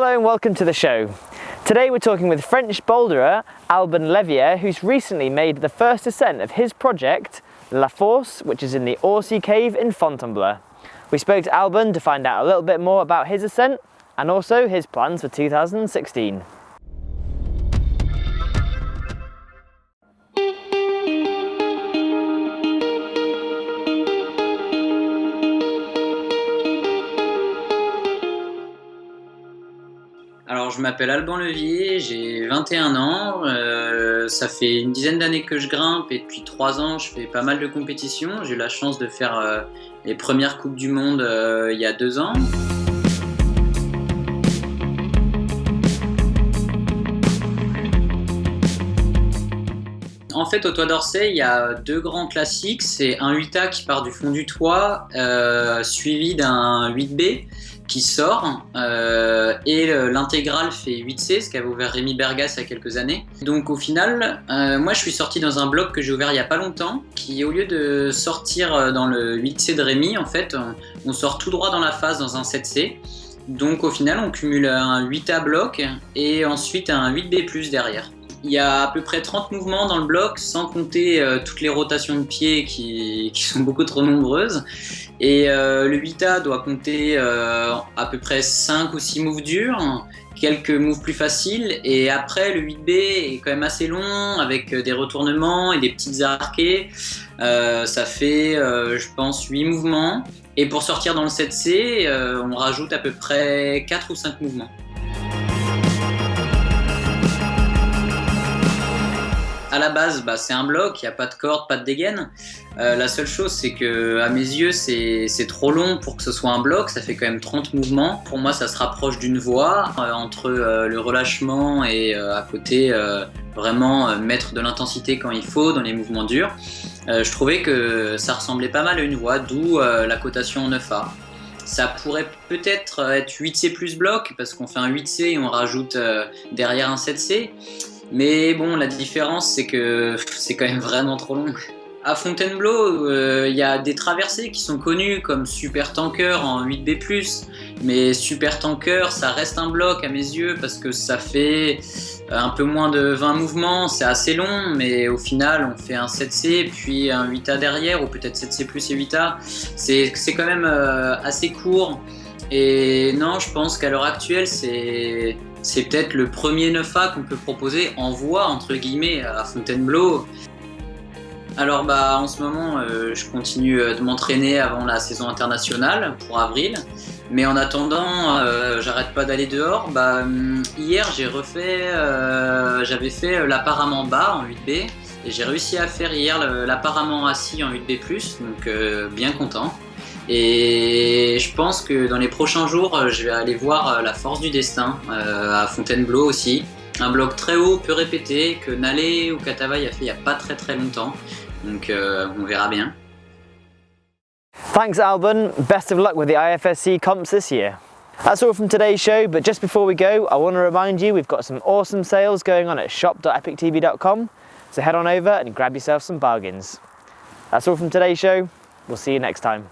Hello and welcome to the show. Today we're talking with French boulderer Alban Levier, who's recently made the first ascent of his project, La Fosse, which is in the Orsi Cave in Fontainebleau. We spoke to Alban to find out a little bit more about his ascent and also his plans for 2016. Alors, je m'appelle Alban Levier, j'ai 21 ans, ça fait une dizaine d'années que je grimpe et depuis 3 ans je fais pas mal de compétitions. J'ai eu la chance de faire les premières Coupes du Monde il y a 2 ans. En fait, au Toit d'Orsay, il y a 2 grands classiques. C'est un 8A qui part du fond du toit, suivi d'un 8B qui sort, et l'intégrale fait 8C, ce qu'avait ouvert Rémi Bergas il y a quelques années. Donc au final, moi je suis sorti dans un bloc que j'ai ouvert il n'y a pas longtemps, qui au lieu de sortir dans le 8C de Rémi, en fait, on sort tout droit dans la face dans un 7C. Donc au final, on cumule un 8A bloc et ensuite un 8B+ derrière. Il y a à peu près 30 mouvements dans le bloc, sans compter toutes les rotations de pieds qui sont beaucoup trop nombreuses. Et le 8A doit compter à peu près 5 ou 6 moves durs, quelques moves plus faciles. Et après, le 8B est quand même assez long, avec des retournements et des petites arquées. Ça fait, je pense, 8 mouvements. Et pour sortir dans le 7C, on rajoute à peu près 4 ou 5 mouvements. À la base, c'est un bloc, il n'y a pas de corde, pas de dégaine. La seule chose, c'est que à mes yeux, c'est trop long pour que ce soit un bloc. Ça fait quand même 30 mouvements. Pour moi, ça se rapproche d'une voie entre le relâchement et à côté, vraiment mettre de l'intensité quand il faut dans les mouvements durs. Je trouvais que ça ressemblait pas mal à une voie, d'où la cotation 9A. Ça pourrait peut-être être 8C plus bloc, parce qu'on fait un 8C et on rajoute derrière un 7C. Mais bon, la différence, c'est que c'est quand même vraiment trop long. À Fontainebleau, il y a des traversées qui sont connues comme Super Tanker en 8B+, mais Super Tanker, ça reste un bloc à mes yeux parce que ça fait un peu moins de 20 mouvements, c'est assez long, mais au final, on fait un 7C puis un 8A derrière, ou peut-être 7C+ et 8A. C'est quand même assez court. Et non, je pense qu'à l'heure actuelle, c'est peut-être le premier 9A qu'on peut proposer en voie, entre guillemets, à Fontainebleau. Alors en ce moment, je continue de m'entraîner avant la saison internationale pour avril. Mais en attendant, j'arrête pas d'aller dehors. Hier, j'avais fait l'apparemment bas en 8B. Et j'ai réussi à faire hier l'apparemment assis en 8B+, donc bien content. Et je pense que dans les prochains jours, je vais aller voir La Force du Destin à Fontainebleau aussi. Un bloc très haut, peu répété, que Nalé ou Katawai a fait il n'y a pas très longtemps. Donc on verra bien. Thanks Alban, best of luck with the IFSC comps this year. That's all from today's show, but just before we go, I want to remind you we've got some awesome sales going on at shop.epictv.com, so head on over and grab yourself some bargains. That's all from today's show, we'll see you next time.